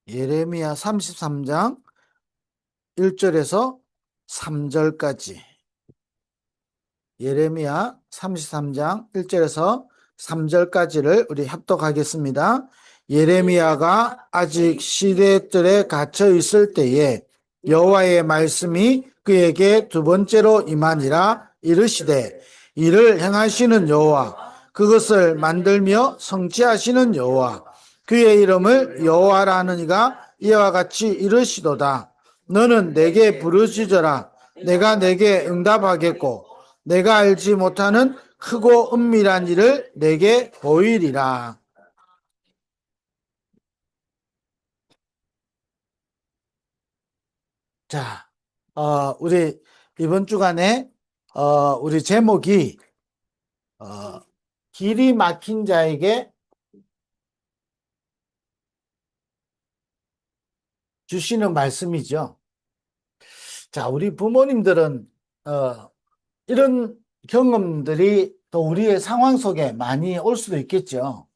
예레미야 33장 1절에서 3절까지. 예레미야 33장 1절에서 3절까지를 우리 합독하겠습니다. 예레미야가 아직 시대들에 갇혀 있을 때에 여호와의 말씀이 그에게 두 번째로 임하니라. 이르시되 이를 행하시는 여호와, 그것을 만들며 성취하시는 여호와, 그의 이름을 여호와라는 이가 이와 같이 이르시도다. 너는 내게 부르짖어라. 내가 내게 응답하겠고 내가 알지 못하는 크고 은밀한 일을 내게 보이리라. 자, 우리 이번 주간에 우리 제목이 길이 막힌 자에게 주시는 말씀이죠. 자, 우리 부모님들은 이런 경험들이 또 우리의 상황 속에 많이 올 수도 있겠죠.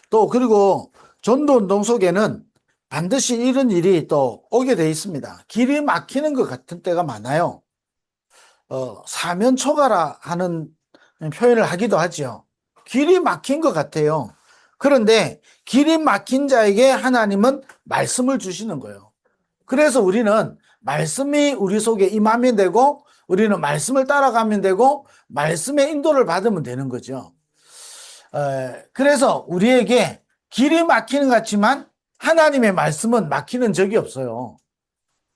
또 그리고 전도운동 속에는 반드시 이런 일이 또 오게 돼 있습니다. 길이 막히는 것 같은 때가 많아요. 사면초가라 하는 표현을 하기도 하죠. 길이 막힌 것 같아요. 그런데 길이 막힌 자에게 하나님은 말씀을 주시는 거예요. 그래서 우리는 말씀이 우리 속에 임하면 되고, 우리는 말씀을 따라가면 되고, 말씀의 인도를 받으면 되는 거죠. 그래서 우리에게 길이 막히는 것 같지만 하나님의 말씀은 막히는 적이 없어요.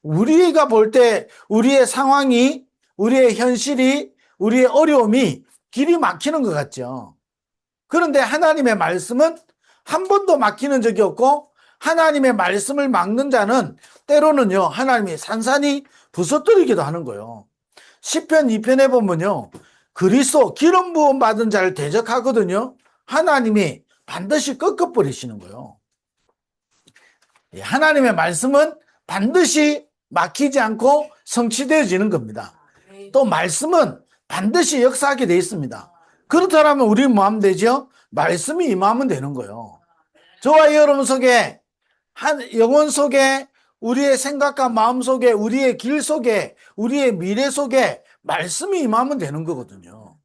우리가 볼 때 우리의 상황이, 우리의 현실이, 우리의 어려움이 길이 막히는 것 같죠. 그런데 하나님의 말씀은 한 번도 막히는 적이 없고, 하나님의 말씀을 막는 자는 때로는요, 하나님이 산산이 부서뜨리기도 하는 거예요. 시편 2편에 보면요, 그리스도 기름 부음 받은 자를 대적하거든요. 하나님이 반드시 꺾어버리시는 거예요. 하나님의 말씀은 반드시 막히지 않고 성취되어지는 겁니다. 또 말씀은 반드시 역사하게 되어 있습니다. 그렇다면 우리 뭐 하면 되죠? 말씀이 임하면 되는 거예요. 저와 여러분 속에, 영혼 속에, 우리의 생각과 마음 속에, 우리의 길 속에, 우리의 미래 속에 말씀이 임하면 되는 거거든요.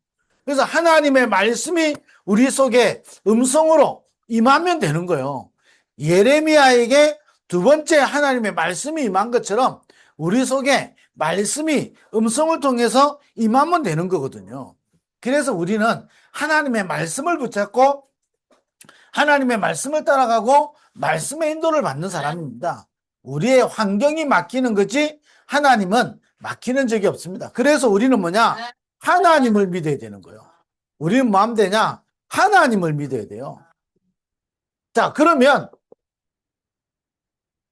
그래서 하나님의 말씀이 우리 속에 음성으로 임하면 되는 거예요. 예레미야에게 두 번째 하나님의 말씀이 임한 것처럼 우리 속에 말씀이 음성을 통해서 임하면 되는 거거든요. 그래서 우리는 하나님의 말씀을 붙잡고 하나님의 말씀을 따라가고 말씀의 인도를 받는 사람입니다. 우리의 환경이 막히는 거지 하나님은 막히는 적이 없습니다. 그래서 우리는 뭐냐? 하나님을 믿어야 되는 거예요. 우리는 뭐 하면 되냐? 하나님을 믿어야 돼요. 자, 그러면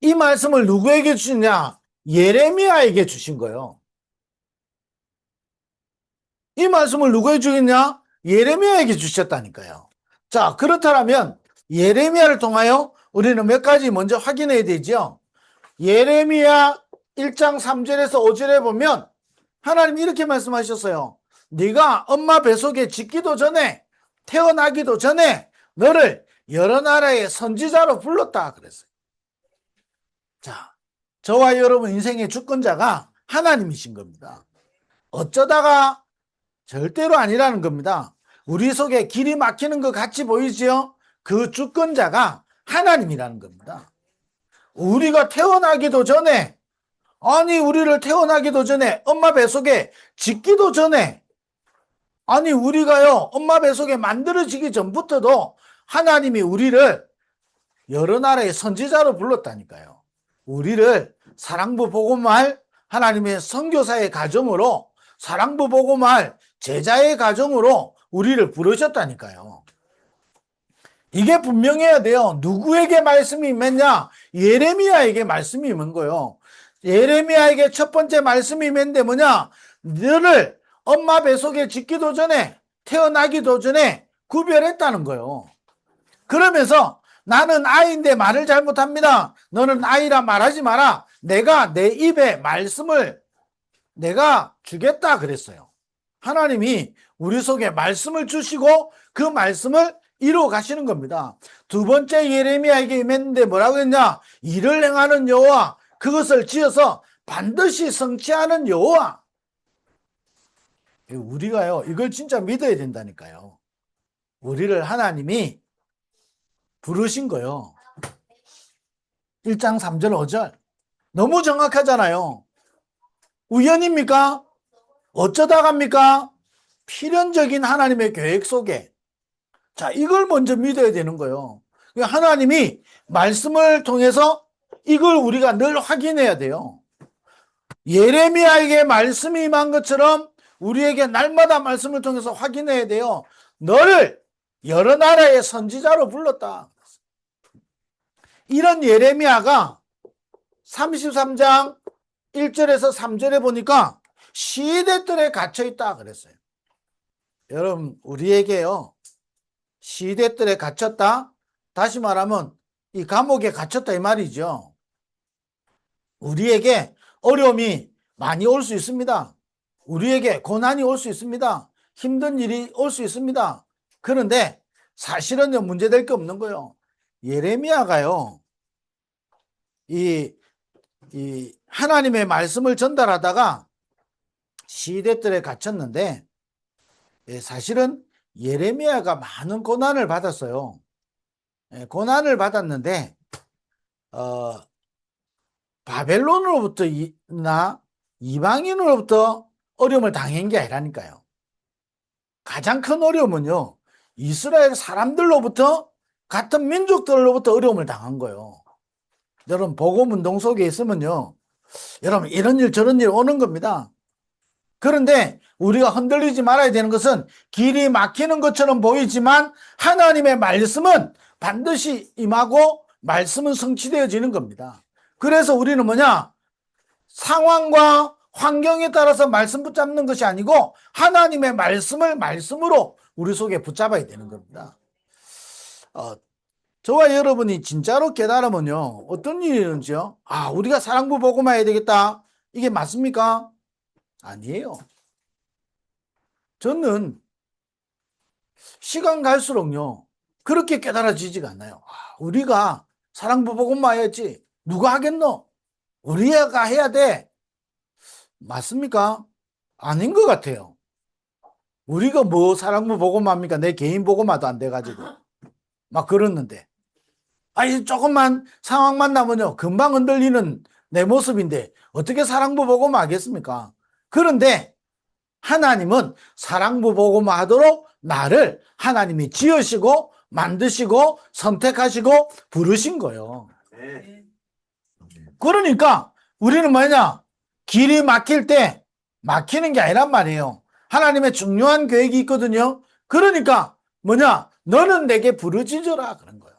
이 말씀을 누구에게 주시냐? 예레미야에게 주신 거예요. 이 말씀을 누구에게 주겠냐? 예레미야에게 주셨다니까요. 자, 그렇다면 예레미야를 통하여 우리는 몇 가지 먼저 확인해야 되죠. 예레미야 1장 3절에서 5절에 보면 하나님이 이렇게 말씀하셨어요. 네가 엄마 뱃속에 짓기도 전에, 태어나기도 전에 너를 여러 나라의 선지자로 불렀다 그랬어요. 자, 저와 여러분 인생의 주권자가 하나님이신 겁니다. 어쩌다가 절대로 아니라는 겁니다. 우리 속에 길이 막히는 것 같이 보이지요? 그 주권자가 하나님이라는 겁니다. 우리가 태어나기도 전에, 아니 우리를 태어나기도 전에, 엄마 뱃속에 짓기도 전에, 아니 우리가요 엄마 뱃속에 만들어지기 전부터도 하나님이 우리를 여러 나라의 선지자로 불렀다니까요. 우리를 사랑부 복음할 하나님의 선교사의 가정으로, 사랑부 복음할 제자의 가정으로 우리를 부르셨다니까요. 이게 분명해야 돼요. 누구에게 말씀이 임했냐? 예레미야에게 말씀이 임한 거예요. 예레미야에게 첫 번째 말씀이 임했는데 뭐냐? 너를 엄마 뱃속에 짓기도 전에, 태어나기도 전에 구별했다는 거예요. 그러면서 나는 아이인데 말을 잘못합니다. 너는 아이라 말하지 마라. 내가 내 입에 말씀을 내가 주겠다 그랬어요. 하나님이 우리 속에 말씀을 주시고 그 말씀을 이루어 가시는 겁니다. 두 번째 예레미야에게 임했는데 뭐라고 했냐? 일을 행하는 여호와, 그것을 지어서 반드시 성취하는 여호와. 우리가요, 이걸 진짜 믿어야 된다니까요. 우리를 하나님이 부르신 거요. 1장 3절 5절. 너무 정확하잖아요. 우연입니까? 어쩌다갑니까? 필연적인 하나님의 계획 속에. 자, 이걸 먼저 믿어야 되는 거예요. 하나님이 말씀을 통해서 이걸 우리가 늘 확인해야 돼요. 예레미야에게 말씀이 임한 것처럼 우리에게 날마다 말씀을 통해서 확인해야 돼요. 너를 여러 나라의 선지자로 불렀다. 이런 예레미야가 33장 1절에서 3절에 보니까 시대들에 갇혀있다 그랬어요. 여러분, 우리에게요, 시대들에 갇혔다? 다시 말하면 이 감옥에 갇혔다 이 말이죠. 우리에게 어려움이 많이 올 수 있습니다. 우리에게 고난이 올 수 있습니다. 힘든 일이 올 수 있습니다. 그런데 사실은요, 문제될 게 없는 거예요. 예레미야가요, 이 하나님의 말씀을 전달하다가 시대들에 갇혔는데, 사실은 예레미야가 많은 고난을 받았어요. 고난을 받았는데, 바벨론으로부터나 이방인으로부터 어려움을 당한 게 아니라니까요. 가장 큰 어려움은요, 이스라엘 사람들로부터, 같은 민족들로부터 어려움을 당한 거예요. 여러분, 복음 운동 속에 있으면요, 여러분, 이런 일 저런 일 오는 겁니다. 그런데 우리가 흔들리지 말아야 되는 것은 길이 막히는 것처럼 보이지만 하나님의 말씀은 반드시 임하고 말씀은 성취되어지는 겁니다. 그래서 우리는 뭐냐? 상황과 환경에 따라서 말씀 붙잡는 것이 아니고 하나님의 말씀을 말씀으로 우리 속에 붙잡아야 되는 겁니다. 저와 여러분이 진짜로 깨달으면요, 어떤 일이 있는지요? 우리가 사랑부 복음화 해야 되겠다. 이게 맞습니까? 아니에요. 저는 시간 갈수록요, 그렇게 깨달아지지가 않아요. 우리가 사랑부 복음화 해야지. 누가 하겠노? 우리가 해야 돼. 맞습니까? 아닌 것 같아요. 우리가 뭐 사랑부 복음화입니까? 내 개인 복음화도 안 돼가지고 막 그랬는데, 조금만 상황만 나면요, 금방 흔들리는 내 모습인데 어떻게 사랑부 복음화 하겠습니까? 그런데 하나님은 사랑부 복음화 하도록 나를 하나님이 지으시고 만드시고 선택하시고 부르신 거예요. 그러니까 우리는 뭐냐? 길이 막힐 때 막히는 게 아니란 말이에요. 하나님의 중요한 계획이 있거든요. 그러니까 뭐냐? 너는 내게 부르짖어라 그런 거예요.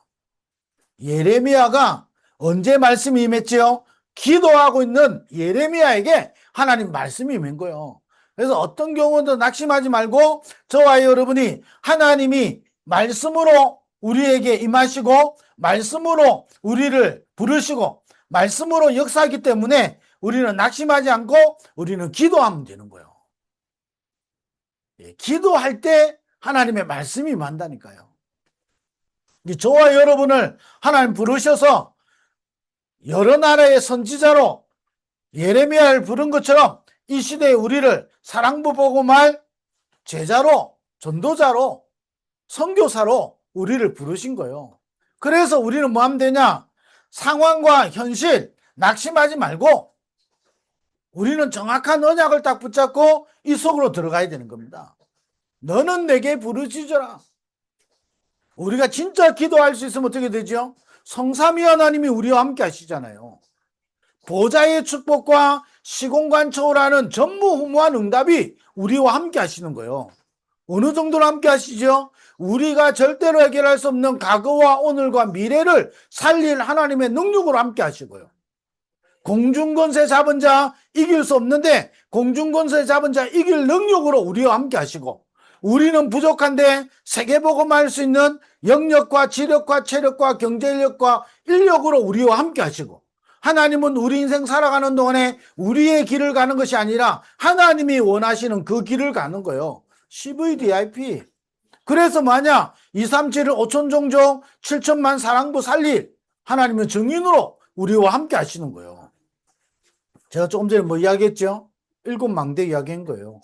예레미야가 언제 말씀이 임했지요? 기도하고 있는 예레미야에게 하나님 말씀이 임한 거예요. 그래서 어떤 경우도 낙심하지 말고 저와 여러분이 하나님이 말씀으로 우리에게 임하시고 말씀으로 우리를 부르시고 말씀으로 역사하기 때문에 우리는 낙심하지 않고 우리는 기도하면 되는 거예요. 기도할 때 하나님의 말씀이 임한다니까요. 저와 여러분을 하나님 부르셔서 여러 나라의 선지자로 예레미야를 부른 것처럼 이 시대에 우리를 사랑부 복음할 제자로, 전도자로, 선교사로 우리를 부르신 거예요. 그래서 우리는 뭐 하면 되냐? 상황과 현실 낙심하지 말고 우리는 정확한 언약을 딱 붙잡고 이 속으로 들어가야 되는 겁니다. 너는 내게 부르짖어라. 우리가 진짜 기도할 수 있으면 어떻게 되죠? 성삼위 하나님이 우리와 함께 하시잖아요. 보좌의 축복과 시공간 초월하는 전무후무한 응답이 우리와 함께 하시는 거예요. 어느 정도로 함께 하시죠? 우리가 절대로 해결할 수 없는 과거와 오늘과 미래를 살릴 하나님의 능력으로 함께 하시고요. 공중권세 잡은 자 이길 수 없는데 공중권세 잡은 자 이길 능력으로 우리와 함께 하시고, 우리는 부족한데 세계복음할 수 있는 영역과 지력과 체력과 경제력과 인력으로 우리와 함께 하시고, 하나님은 우리 인생 살아가는 동안에 우리의 길을 가는 것이 아니라 하나님이 원하시는 그 길을 가는 거예요. CVDIP. 그래서 뭐냐? 237을 5천 종족 7천만 사랑부 살릴 하나님은 증인으로 우리와 함께 하시는 거예요. 제가 조금 전에 뭐 이야기했죠? 7망대 이야기한 거예요.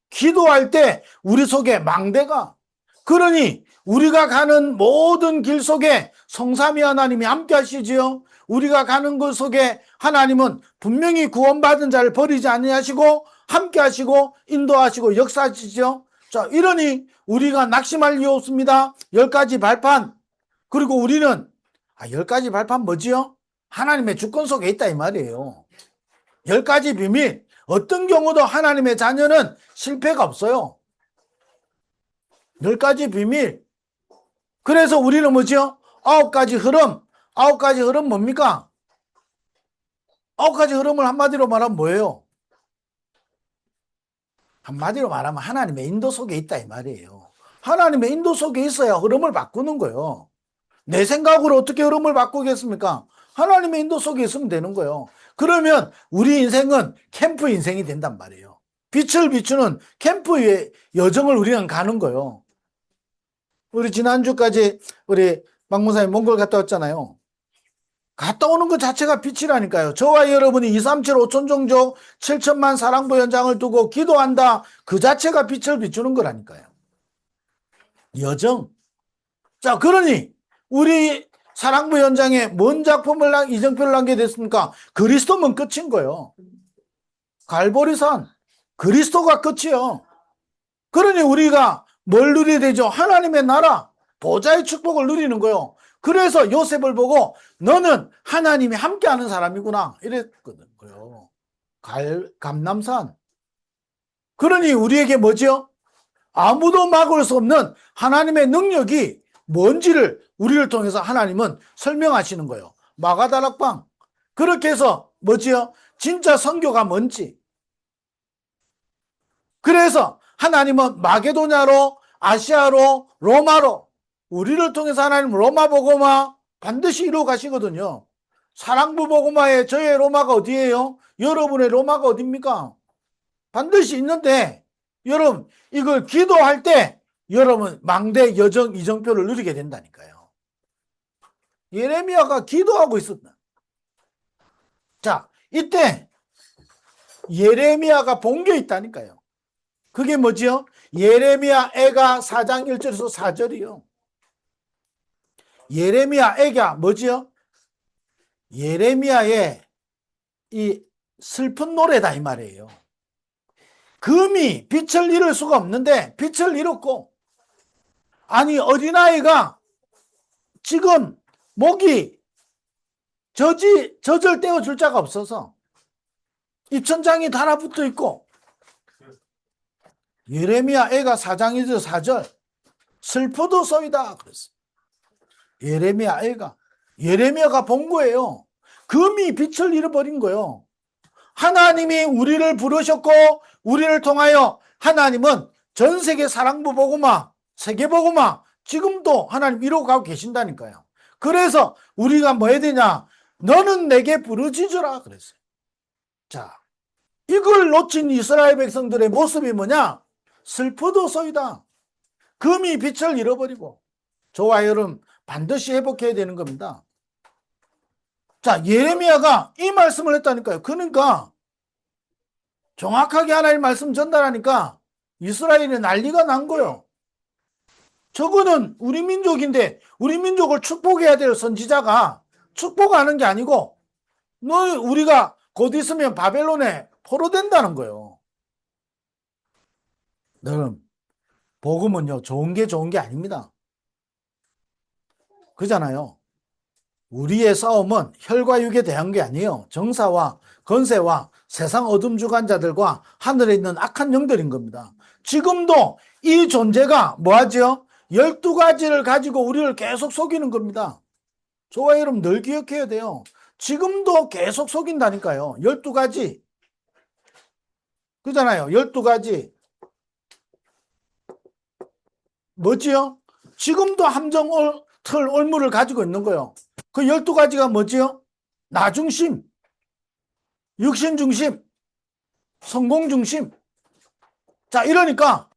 기도할 때 우리 속에 망대가, 그러니 우리가 가는 모든 길 속에 성삼위 하나님이 함께 하시지요. 우리가 가는 것 속에 하나님은 분명히 구원받은 자를 버리지 아니하시고 함께 하시고 인도하시고 역사하시죠. 자, 이러니 우리가 낙심할 이유 없습니다. 10가지 발판. 그리고 우리는 10가지 발판 뭐지요? 하나님의 주권 속에 있다 이 말이에요. 10가지 비밀. 어떤 경우도 하나님의 자녀는 실패가 없어요. 10가지 비밀. 그래서 우리는 뭐죠? 9가지 흐름. 9가지 흐름 뭡니까? 9가지 흐름을 한마디로 말하면 뭐예요? 한마디로 말하면 하나님의 인도 속에 있다 이 말이에요. 하나님의 인도 속에 있어야 흐름을 바꾸는 거예요. 내 생각으로 어떻게 흐름을 바꾸겠습니까? 하나님의 인도 속에 있으면 되는 거예요. 그러면 우리 인생은 캠프 인생이 된단 말이에요. 빛을 비추는 캠프의 여정을 우리는 가는 거예요. 우리 지난주까지 우리 박무사님 몽골 갔다 왔잖아요. 갔다 오는 것 자체가 빛이라니까요. 저와 여러분이 237 5천 종족 7천만 사랑부 현장을 두고 기도한다. 그 자체가 빛을 비추는 거라니까요. 여정. 자, 그러니 우리 사랑부 현장에 뭔 작품을 이정표를 남게 됐습니까? 그리스도면 끝인 거예요. 갈보리산 그리스도가 끝이요. 그러니 우리가 뭘 누리게 되죠? 하나님의 나라 보좌의 축복을 누리는 거예요. 그래서 요셉을 보고 너는 하나님이 함께하는 사람이구나 이랬거든요. 감람산. 그러니 우리에게 뭐죠? 아무도 막을 수 없는 하나님의 능력이 뭔지를 우리를 통해서 하나님은 설명하시는 거예요. 마가다락방. 그렇게 해서 뭐지요? 진짜 선교가 뭔지. 그래서 하나님은 마게도냐로, 아시아로, 로마로 우리를 통해서 하나님 로마 복음화 반드시 이루어 가시거든요. 사랑부 복음화에 저의 로마가 어디예요? 여러분의 로마가 어디입니까? 반드시 있는데 여러분 이걸 기도할 때 여러분 망대 여정 이정표를 누리게 된다니까요. 예레미야가 기도하고 있었다. 자, 이때 예레미야가 본 게 있다니까요. 그게 뭐지요? 예레미야 애가 4장 1절에서 4절이요. 예레미야 애가 뭐지요? 예레미야의 이 슬픈 노래다 이 말이에요. 금이 빛을 잃을 수가 없는데 빛을 잃었고, 아니 어린아이가 지금 목이 젖을 떼어줄 자가 없어서 입천장이 달아붙어 있고, 예레미야 애가 4장 1절 4절 슬퍼도소이다 그랬어. 예레미야 애가, 예레미야가 본 거예요. 금이 빛을 잃어버린 거예요. 하나님이 우리를 부르셨고 우리를 통하여 하나님은 전 세계 사랑부 복음화, 세계 복음화 지금도 하나님 이루어가고 계신다니까요. 그래서 우리가 뭐 해야 되냐? 너는 내게 부르짖으라 그랬어요. 자, 이걸 놓친 이스라엘 백성들의 모습이 뭐냐? 슬퍼도소이다. 금이 빛을 잃어버리고. 저와 여러분 반드시 회복해야 되는 겁니다. 자, 예레미야가 이 말씀을 했다니까요. 그러니까 정확하게 하나님 말씀 전달하니까 이스라엘이 난리가 난 거예요. 저거는 우리 민족인데 우리 민족을 축복해야 될 선지자가 축복하는 게 아니고 우리가 곧 있으면 바벨론에 포로된다는 거예요. 여러분, 복음은요 좋은 게 아닙니다. 그잖아요. 우리의 싸움은 혈과 육에 대한 게 아니에요. 정사와 건세와 세상 어둠 주관자들과 하늘에 있는 악한 영들인 겁니다. 지금도 이 존재가 뭐하죠? 12가지를 가지고 우리를 계속 속이는 겁니다. 저와 여러분 늘 기억해야 돼요. 지금도 계속 속인다니까요. 12가지. 그잖아요. 12가지. 뭐지요? 지금도 함정틀 올무를 가지고 있는 거예요. 그 12가지가 뭐지요? 나중심, 육신중심, 성공중심. 자, 이러니까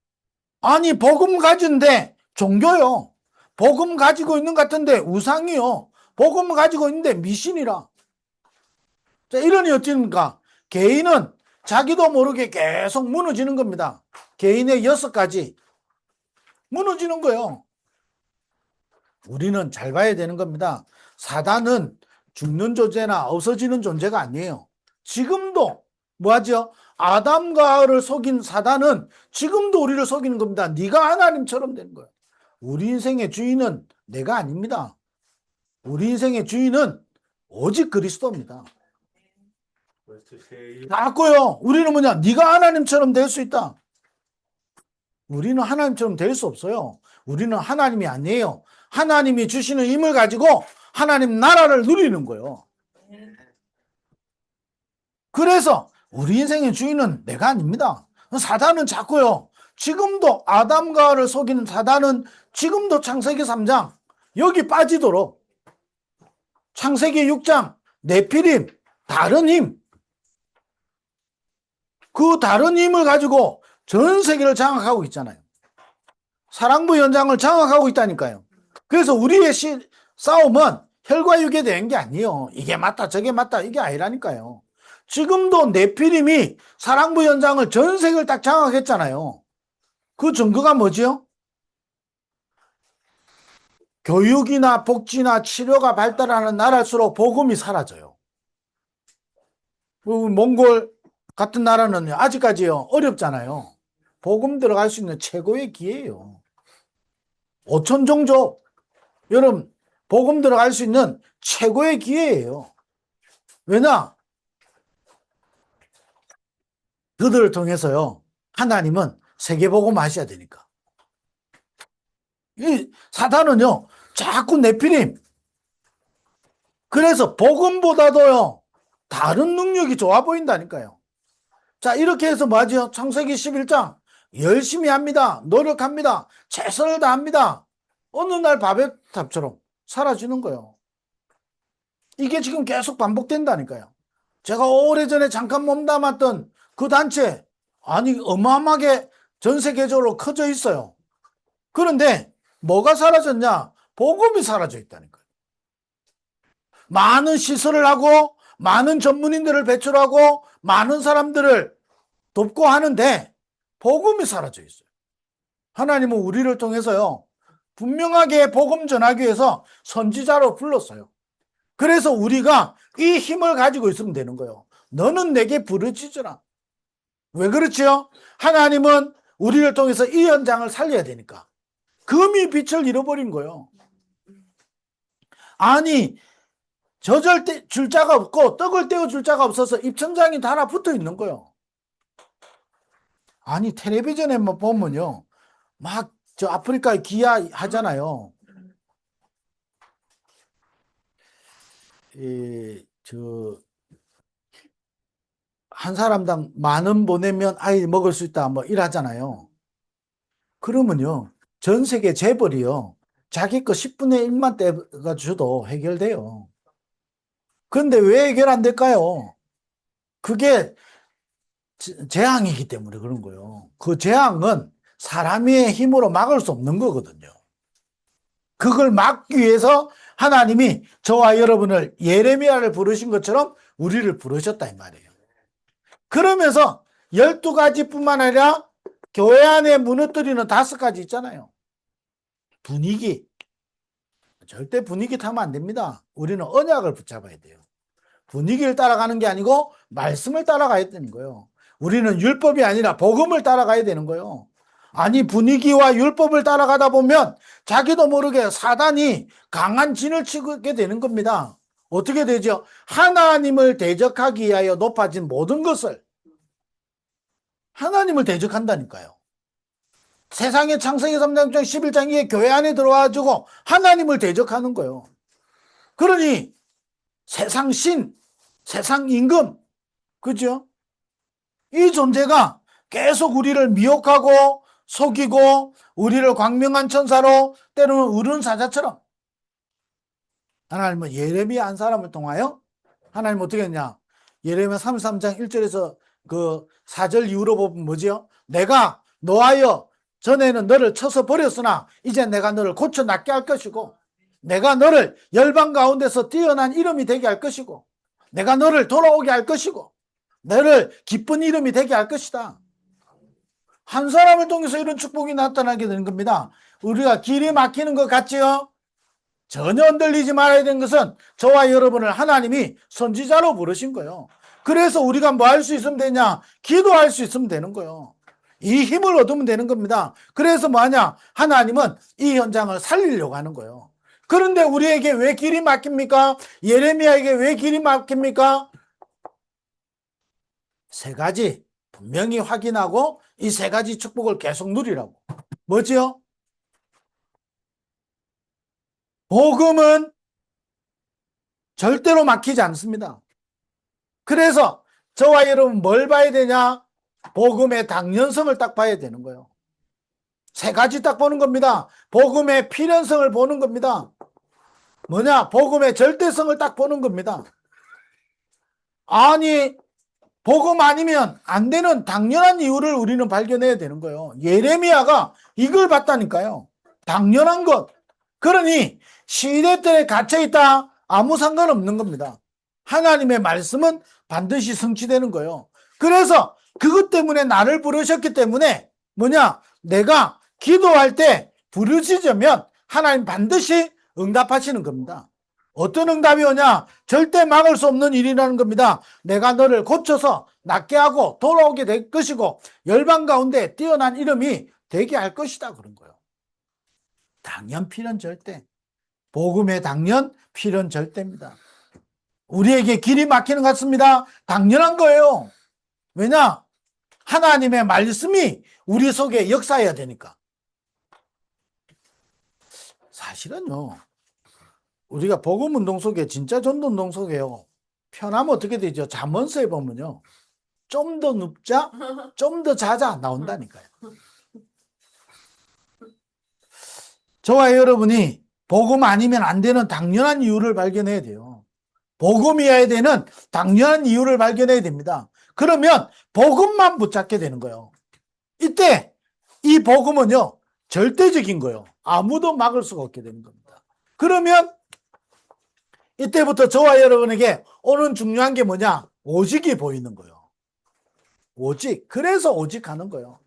아니 복음 가진데 종교요. 복음 가지고 있는 것 같은데 우상이요. 복음 가지고 있는데 미신이라. 자, 이러니 어떻습니까? 개인은 자기도 모르게 계속 무너지는 겁니다. 개인의 6가지 무너지는 거예요. 우리는 잘 봐야 되는 겁니다. 사단은 죽는 존재나 없어지는 존재가 아니에요. 지금도 뭐하죠? 아담과 하와를 속인 사단은 지금도 우리를 속이는 겁니다. 네가 하나님처럼 되는 거예요. 우리 인생의 주인은 내가 아닙니다. 우리 인생의 주인은 오직 그리스도입니다. 맞고요. 우리는 뭐냐? 네가 하나님처럼 될 수 있다. 우리는 하나님처럼 될 수 없어요. 우리는 하나님이 아니에요. 하나님이 주시는 힘을 가지고 하나님 나라를 누리는 거예요. 그래서 우리 인생의 주인은 내가 아닙니다. 사단은 자꾸요. 지금도 아담과 하와를 속이는 사단은 지금도 창세기 3장 여기 빠지도록 창세기 6장 네피림 다른 힘 그 다른 힘을 가지고 전 세계를 장악하고 있잖아요. 사랑부 현장을 장악하고 있다니까요. 그래서 우리의 싸움은 혈과 육에 대한 게 아니에요. 이게 맞다 저게 맞다 이게 아니라니까요. 지금도 네피림이 사랑부 현장을 전 세계를 딱 장악했잖아요. 그 증거가 뭐지요? 교육이나 복지나 치료가 발달하는 나라일수록 복음이 사라져요. 몽골 같은 나라는 아직까지요 어렵잖아요. 복음 들어갈 수 있는 최고의 기회예요. 5천 종족 여러분 복음 들어갈 수 있는 최고의 기회예요. 왜냐? 그들을 통해서요 하나님은 세계복음 하셔야 되니까. 이 사단은요 자꾸 네피림 그래서 복음보다도요 다른 능력이 좋아 보인다니까요. 자 이렇게 해서 뭐하죠? 창세기 11장 열심히 합니다. 노력합니다. 최선을 다합니다. 어느 날 바벨탑처럼 사라지는 거예요. 이게 지금 계속 반복된다니까요. 제가 오래전에 잠깐 몸담았던 그 단체 아니 어마어마하게 전 세계적으로 커져 있어요. 그런데 뭐가 사라졌냐? 복음이 사라져 있다니까요. 많은 시설을 하고 많은 전문인들을 배출하고 많은 사람들을 돕고 하는데 복음이 사라져 있어요. 하나님은 우리를 통해서요 분명하게 복음 전하기 위해서 선지자로 불렀어요. 그래서 우리가 이 힘을 가지고 있으면 되는 거예요. 너는 내게 부르짖으라. 왜 그렇지요? 하나님은 우리를 통해서 이 현장을 살려야 되니까. 금이 빛을 잃어버린 거예요. 아니 젖을 줄 자가 없고 떡을 떼어 줄 자가 없어서 입천장이 달아붙어 있는 거예요. 아니 텔레비전에 보면요 막 저 아프리카에 기아 하잖아요. 한 사람당 10,000원 보내면 아이 먹을 수 있다 뭐 이러잖아요. 그러면요 전 세계 재벌이요 자기 거 10분의 1만 떼가 줘도 해결돼요. 그런데 왜 해결 안 될까요? 그게 재앙이기 때문에 그런 거예요. 그 재앙은 사람의 힘으로 막을 수 없는 거거든요. 그걸 막기 위해서 하나님이 저와 여러분을 예레미야를 부르신 것처럼 우리를 부르셨다 이 말이에요. 그러면서 12가지뿐만 아니라 교회 안에 무너뜨리는 5가지 있잖아요. 분위기. 절대 분위기 타면 안 됩니다. 우리는 언약을 붙잡아야 돼요. 분위기를 따라가는 게 아니고 말씀을 따라가야 되는 거예요. 우리는 율법이 아니라 복음을 따라가야 되는 거예요. 아니 분위기와 율법을 따라가다 보면 자기도 모르게 사단이 강한 진을 치게 되는 겁니다. 어떻게 되죠? 하나님을 대적하기 위하여 높아진 모든 것을 하나님을 대적한다니까요. 세상의 창세기 3장 11장에 교회 안에 들어와가지고 하나님을 대적하는 거예요. 그러니 세상 신, 세상 임금, 그죠? 이 존재가 계속 우리를 미혹하고 속이고 우리를 광명한 천사로 때로는 우는 사자처럼 하나님은 예레미야 한 사람을 통하여 하나님 어떻게 했냐? 예레미야 33장 1절에서 그 4절 이후로 보면 뭐지요? 내가 너하여 전에는 너를 쳐서 버렸으나 이제 내가 너를 고쳐 낫게 할 것이고, 내가 너를 열방 가운데서 뛰어난 이름이 되게 할 것이고, 내가 너를 돌아오게 할 것이고, 너를 기쁜 이름이 되게 할 것이다. 한 사람을 통해서 이런 축복이 나타나게 되는 겁니다. 우리가 길이 막히는 것 같지요? 전혀 흔들리지 말아야 되는 것은 저와 여러분을 하나님이 선지자로 부르신 거예요. 그래서 우리가 뭐 할 수 있으면 되냐? 기도할 수 있으면 되는 거예요. 이 힘을 얻으면 되는 겁니다. 그래서 뭐 하냐? 하나님은 이 현장을 살리려고 하는 거예요. 그런데 우리에게 왜 길이 막힙니까? 예레미야에게 왜 길이 막힙니까? 세 가지 분명히 확인하고 이 세 가지 축복을 계속 누리라고. 뭐지요? 복음은 절대로 막히지 않습니다. 그래서 저와 여러분 뭘 봐야 되냐? 복음의 당연성을 딱 봐야 되는 거예요. 세 가지 딱 보는 겁니다. 복음의 필연성을 보는 겁니다. 뭐냐? 복음의 절대성을 딱 보는 겁니다. 아니, 복음 아니면 안 되는 당연한 이유를 우리는 발견해야 되는 거예요. 예레미야가 이걸 봤다니까요. 당연한 것. 그러니 시대들에 갇혀있다 아무 상관없는 겁니다. 하나님의 말씀은 반드시 성취되는 거예요. 그래서 그것 때문에 나를 부르셨기 때문에 뭐냐? 내가 기도할 때 부르짖으면 하나님 반드시 응답하시는 겁니다. 어떤 응답이 오냐? 절대 막을 수 없는 일이라는 겁니다. 내가 너를 고쳐서 낫게 하고 돌아오게 될 것이고 열방 가운데 뛰어난 이름이 되게 할 것이다 그런 거예요. 당연 필연 절대. 복음의 당연 필연 절대입니다. 우리에게 길이 막히는 것 같습니다. 당연한 거예요. 왜냐? 하나님의 말씀이 우리 속에 역사해야 되니까. 사실은요. 우리가 복음운동 속에 진짜 전도운동 속에요. 편하면 어떻게 되죠? 잠언서에 보면요. 좀 더 눕자, 좀 더 자자 나온다니까요. 저와 여러분이 복음 아니면 안 되는 당연한 이유를 발견해야 돼요. 복음이어야 되는 당연한 이유를 발견해야 됩니다. 그러면 복음만 붙잡게 되는 거예요. 이때 이 복음은요. 절대적인 거예요. 아무도 막을 수가 없게 되는 겁니다. 그러면 이때부터 저와 여러분에게 오는 중요한 게 뭐냐? 오직이 보이는 거예요. 오직. 그래서 오직 하는 거예요.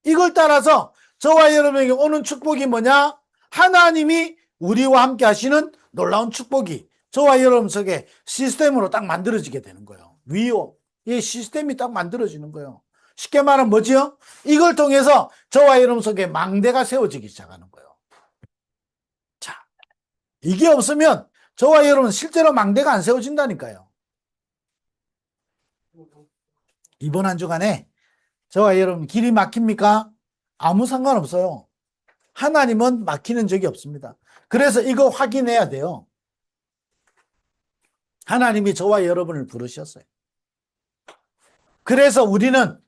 이걸 따라서 저와 여러분에게 오는 축복이 뭐냐? 하나님이 우리와 함께 하시는 놀라운 축복이 저와 여러분 속에 시스템으로 딱 만들어지게 되는 거예요. 위로. 이 시스템이 딱 만들어지는 거예요. 쉽게 말하면 뭐지요? 이걸 통해서 저와 여러분 속에 망대가 세워지기 시작하는 거예요. 자, 이게 없으면 저와 여러분 실제로 망대가 안 세워진다니까요. 이번 한 주간에 저와 여러분 길이 막힙니까? 아무 상관없어요. 하나님은 막히는 적이 없습니다. 그래서 이거 확인해야 돼요. 하나님이 저와 여러분을 부르셨어요. 그래서 우리는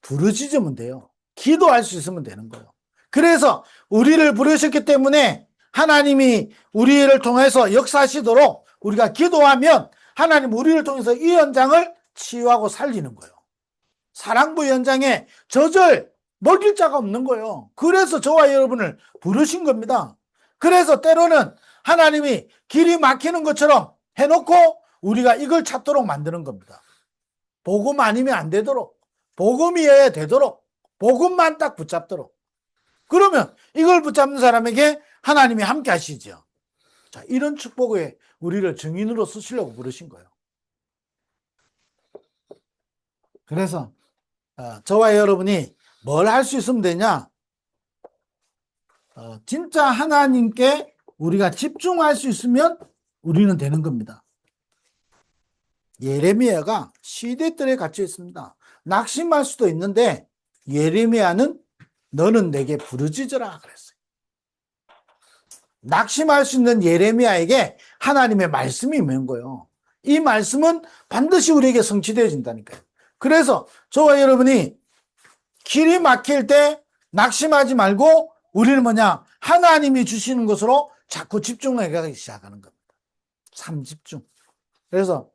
부르짖으면 돼요. 기도할 수 있으면 되는 거예요. 그래서 우리를 부르셨기 때문에 하나님이 우리를 통해서 역사하시도록 우리가 기도하면 하나님 우리를 통해서 이 현장을 치유하고 살리는 거예요. 사랑부 현장에 젖을 먹일 자가 없는 거예요. 그래서 저와 여러분을 부르신 겁니다. 그래서 때로는 하나님이 길이 막히는 것처럼 해놓고 우리가 이걸 찾도록 만드는 겁니다. 복음 아니면 안 되도록, 복음이어야 되도록, 복음만 딱 붙잡도록. 그러면 이걸 붙잡는 사람에게 하나님이 함께 하시죠. 자, 이런 축복에 우리를 증인으로 쓰시려고 부르신 거예요. 그래서 저와 여러분이 뭘 할 수 있으면 되냐? 진짜 하나님께 우리가 집중할 수 있으면 우리는 되는 겁니다. 예레미야가 시대들에 갇혀 있습니다. 낙심할 수도 있는데 예레미야는 너는 내게 부르짖으라 그랬어요. 낙심할 수 있는 예레미야에게 하나님의 말씀이 있는 거예요. 이 말씀은 반드시 우리에게 성취되어진다니까요. 그래서 저와 여러분이 길이 막힐 때 낙심하지 말고 우리는 뭐냐? 하나님이 주시는 것으로 자꾸 집중하기 시작하는 겁니다. 삼집중. 그래서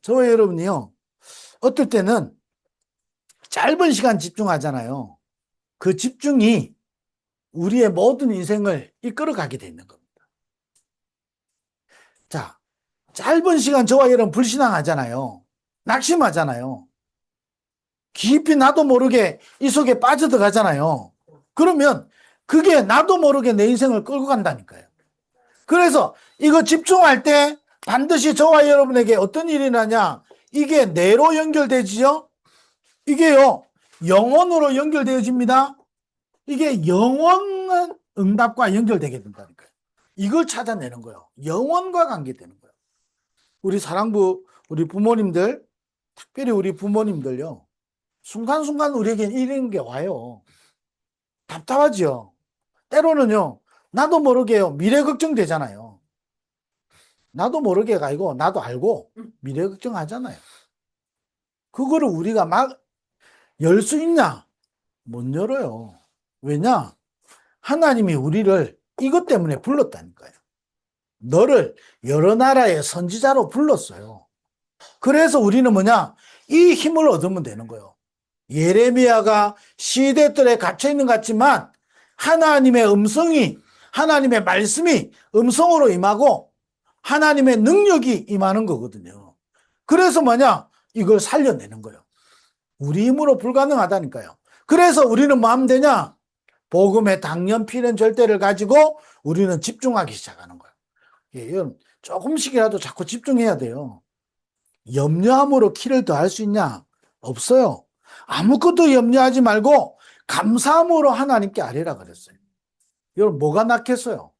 저와 여러분이요. 어떨 때는 짧은 시간 집중하잖아요. 그 집중이 우리의 모든 인생을 이끌어가게 돼 있는 겁니다. 자, 짧은 시간 저와 여러분 불신앙하잖아요. 낙심하잖아요. 깊이 나도 모르게 이 속에 빠져들어가잖아요. 그러면 그게 나도 모르게 내 인생을 끌고 간다니까요. 그래서 이거 집중할 때 반드시 저와 여러분에게 어떤 일이 나냐? 이게 뇌로 연결되지요? 이게요, 영혼으로 연결되어집니다. 이게 영원 응답과 연결되게 된다니까요. 이걸 찾아내는 거예요. 영혼과 관계되는 거예요. 우리 사랑부, 우리 부모님들, 특별히 우리 부모님들요, 순간순간 우리에게 이런 게 와요. 답답하죠. 때로는요, 나도 모르게요, 미래 걱정되잖아요. 나도 모르게가 아니고, 나도 알고 미래 걱정하잖아요. 그거를 우리가 막 열 수 있냐? 못 열어요. 왜냐? 하나님이 우리를 이것 때문에 불렀다니까요. 너를 여러 나라의 선지자로 불렀어요. 그래서 우리는 뭐냐? 이 힘을 얻으면 되는 거예요. 예레미야가 시대들에 갇혀 있는 것 같지만 하나님의 음성이, 하나님의 말씀이 음성으로 임하고 하나님의 능력이 임하는 거거든요. 그래서 뭐냐? 이걸 살려내는 거예요. 우리 힘으로 불가능하다니까요. 그래서 우리는 뭐 하면 되냐? 복음의 당연 필연 절대를 가지고 우리는 집중하기 시작하는 거예요. 예, 조금씩이라도 자꾸 집중해야 돼요. 염려함으로 키를 더할 수 있냐? 없어요. 아무것도 염려하지 말고 감사함으로 하나님께 아뢰라 그랬어요. 여러분 뭐가 낫겠어요?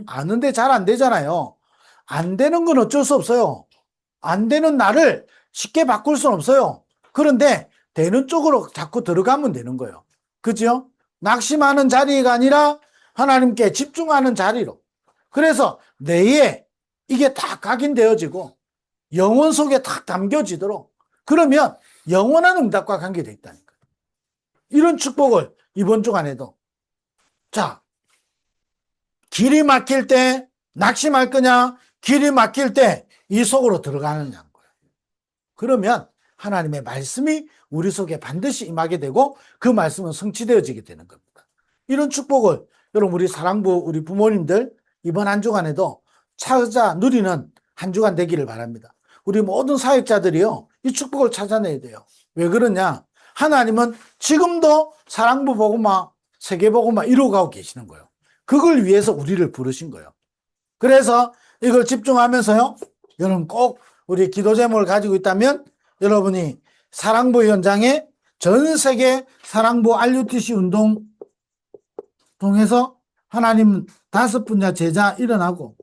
아는데 잘 안 되잖아요. 안 되는 건 어쩔 수 없어요. 안 되는 나를 쉽게 바꿀 수는 없어요. 그런데 되는 쪽으로 자꾸 들어가면 되는 거예요. 그죠? 낙심하는 자리가 아니라 하나님께 집중하는 자리로. 그래서 뇌에 이게 다 각인되어지고 영혼 속에 딱 담겨지도록, 그러면 영원한 응답과 관계되어 있다니까요. 이런 축복을 이번 주간에도, 자, 길이 막힐 때 낙심할 거냐, 길이 막힐 때 이 속으로 들어가느냐는 거예요. 그러면 하나님의 말씀이 우리 속에 반드시 임하게 되고 그 말씀은 성취되어지게 되는 겁니다. 이런 축복을 여러분, 우리 사랑부, 우리 부모님들 이번 한 주간에도 찾아 누리는 한 주간 되기를 바랍니다. 우리 모든 사역자들이요, 이 축복을 찾아내야 돼요. 왜 그러냐? 하나님은 지금도 사랑부 복음화, 세계 복음화 이루어가고 계시는 거예요. 그걸 위해서 우리를 부르신 거예요. 그래서 이걸 집중하면서요, 여러분 꼭 우리 기도 제목을 가지고 있다면 여러분이 사랑부 현장에 전 세계 사랑부 RUTC 운동 통해서 하나님 5분야 제자 일어나고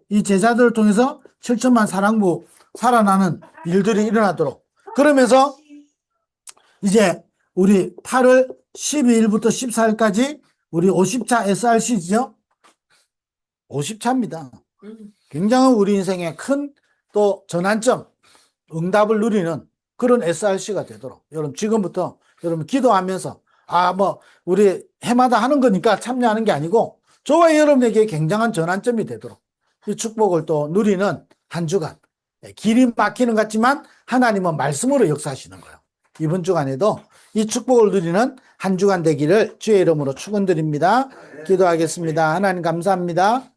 이 제자들을 통해서 7천만 사랑부 살아나는 일들이 일어나도록, 그러면서 이제 우리 8월 12일부터 14일까지 우리 50차 SRC죠. 50차입니다. 굉장히 우리 인생에 큰 또 전환점, 응답을 누리는 그런 SRC가 되도록 여러분 지금부터 여러분 기도하면서, 우리 해마다 하는 거니까 참여하는 게 아니고 저와 여러분에게 굉장한 전환점이 되도록 이 축복을 또 누리는 한 주간, 길이 막히는 것 같지만 하나님은 말씀으로 역사하시는 거예요. 이번 주간에도 이 축복을 누리는 한 주간 되기를 주의 이름으로 축원드립니다. 기도하겠습니다. 하나님 감사합니다.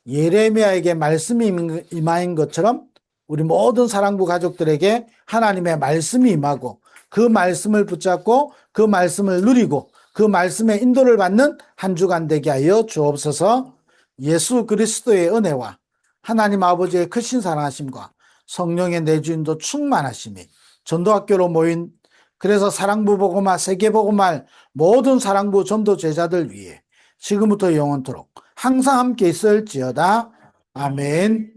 예레미야에게 말씀이 임하인 것처럼 우리 모든 사랑부 가족들에게 하나님의 말씀이 임하고 그 말씀을 붙잡고 그 말씀을 누리고 그 말씀의 인도를 받는 한 주간 되게 하여 주옵소서. 예수 그리스도의 은혜와 하나님 아버지의 크신 사랑하심과 성령의 내주인도 충만하심이 전도학교로 모인, 그래서 사랑부 복음화 세계 복음할 모든 사랑부 전도 제자들 위해 지금부터 영원토록 항상 함께 있을지어다. 아멘.